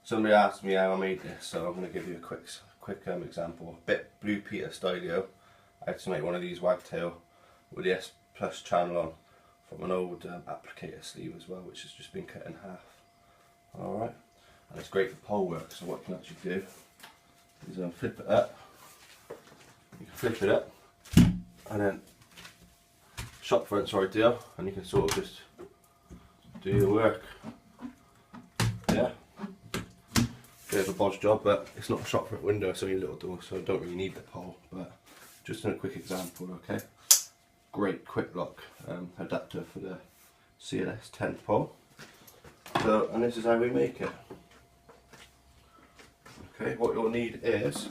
somebody asked me how I made this, so I'm going to give you a quick example. A bit Blue Peter stylio. I had to make one of these Wagtail with the S Plus channel on from an old applicator sleeve as well, which has just been cut in half. Alright, and it's great for pole work, so what you can actually do is flip it up. You can flip it up, and then shop front's ideal, and you can sort of just do your work. Yeah, bit of a bodge job, but it's not a shop front window, it's only a little door, so I don't really need the pole. But just in a quick example, okay. Great quick lock adapter for the CLS 10 pole. So, and this is how we make it. Okay, what you'll need is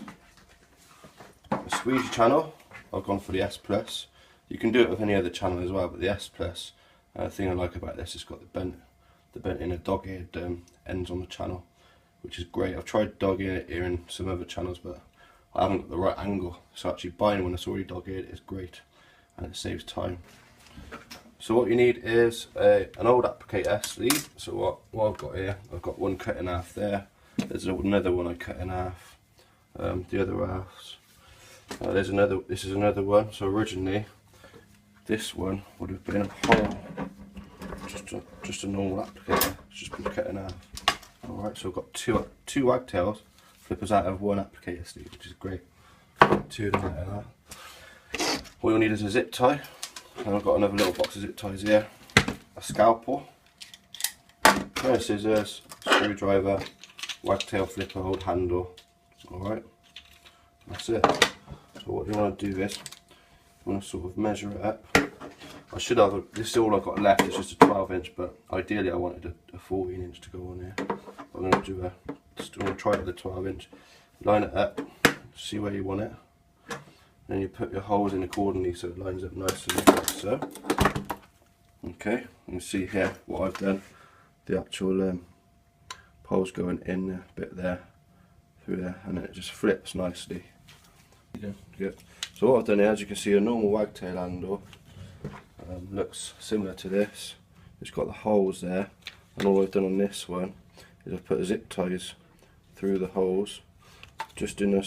a squeegee channel. I've gone for the S Plus. You can do it with any other channel as well, but the S Plus, the thing I like about this, it's got the bent in a dog-eared ends on the channel, which is great. I've tried dog-eared here in some other channels, but I haven't got the right angle. So actually buying one that's already dog-eared is great, and it saves time. So what you need is an old applicator sleeve. So what I've got here, I've got one cut in half there. There's another one I cut in half. The other halves. This is another one. So originally, this one would have been a whole, just a normal applicator. It's just been cut in half. Alright, so I've got two Wagtails flippers out of one applicator sleeve, which is great. Two of them out of that. What you'll need is a zip tie. And I've got another little box of zip ties here. A scalpel, a pair of scissors, screwdriver, Wagtail flipper, old handle. Alright, that's it. So what you want to do is, you want to sort of measure it up. I should have, this is all I've got left, it's just a 12-inch, but ideally I wanted a 14-inch to go on here. I'm going to do just want to try it with a 12-inch. Line it up, see where you want it. Then you put your holes in accordingly so it lines up nicely like so. Okay, you can see here what I've done. The actual pole's going in a bit there, through there, and then it just flips nicely. Good. So what I've done here, as you can see, a normal Wagtail handle looks similar to this. It's got the holes there, and all I've done on this one is I've put zip ties through the holes, just in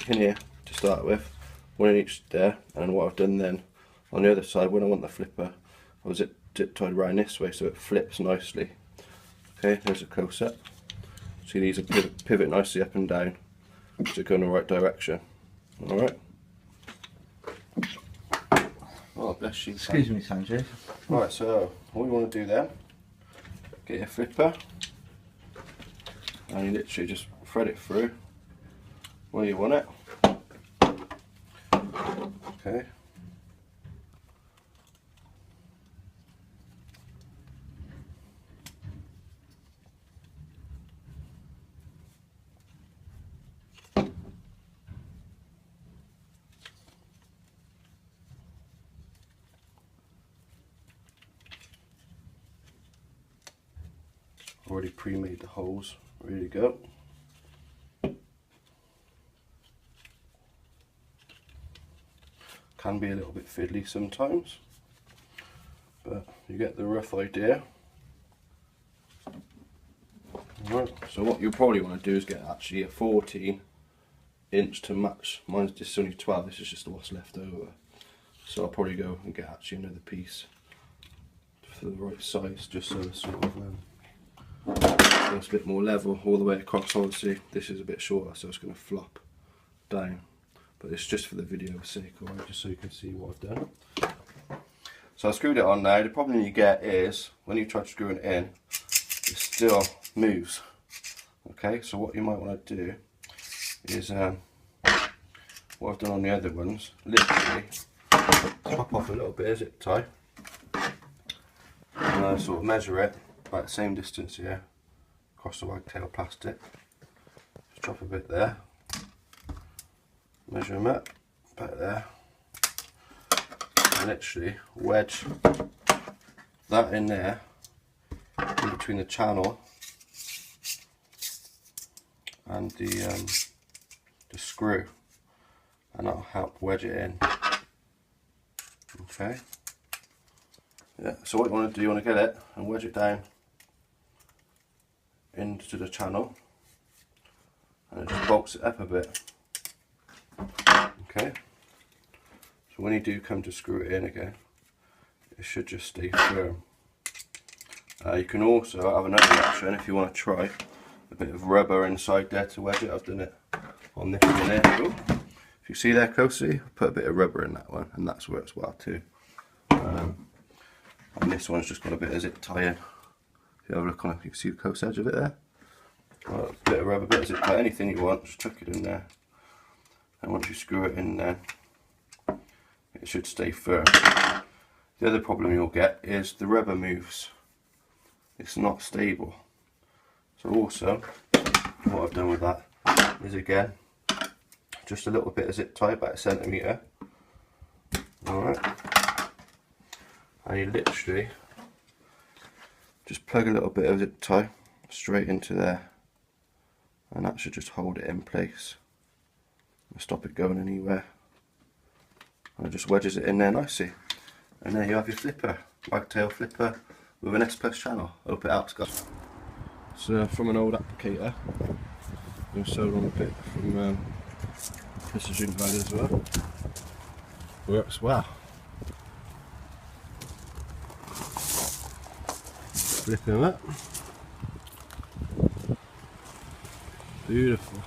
here to start with. One in each there, and what I've done then on the other side, when I want the flipper, I've zip tied around this way so it flips nicely. Okay, there's a close up. See, these are pivot nicely up and down to go in the right direction. Alright. Oh, bless you. Excuse me, Sanjay. Right, so what you want to do then, get your flipper, and you literally just thread it through where you want it. Okay. Already pre-made the holes, ready to go. Can be a little bit fiddly sometimes, but you get the rough idea. Right, so what you'll probably want to do is get actually a 14-inch to match. Mine's just only 12, this is just what's left over. So I'll probably go and get actually another piece for the right size, just so it's sort of it's a bit more level all the way across. Obviously this is a bit shorter, so it's going to flop down. But it's just for the video's sake, alright, just so you can see what I've done. So I screwed it on now. The problem you get is, when you try to screw it in, it still moves. Okay, so what you might want to do is, what I've done on the other ones, literally pop off a little bit of zip tie, and I sort of measure it about the same distance here, across the Wagtail plastic. Just drop a bit there. Measure them up, about there, and literally wedge that in there, in between the channel and the screw, and that'll help wedge it in. Okay. Yeah. So what you want to do, you want to get it and wedge it down into the channel and it just bolts it up a bit. Okay, so when you do come to screw it in again, it should just stay firm. You can also have another option if you want to try a bit of rubber inside there to wedge it. I've done it on this one here. Ooh. If you see there closely, I put a bit of rubber in that one, and that's works well too. And this one's just got a bit of zip tie in. If you have a look on it, you can see the close edge of it there. Well, a bit of rubber, bit of zip tie, anything you want, just chuck it in there. And once you screw it in there, it should stay firm. The other problem you'll get is the rubber moves. It's not stable. So also, what I've done with that is again, just a little bit of zip tie, about 1 centimetre. Alright. And you literally just plug a little bit of zip tie straight into there, and that should just hold it in place and stop it going anywhere. And it just wedges it in there nicely. And there you have your flipper, Wagtail flipper with an S Plus channel. Hope it helps, guys. So from an old applicator, I've sewed on a bit from precision guide as well. Works well. Flip him up. Beautiful.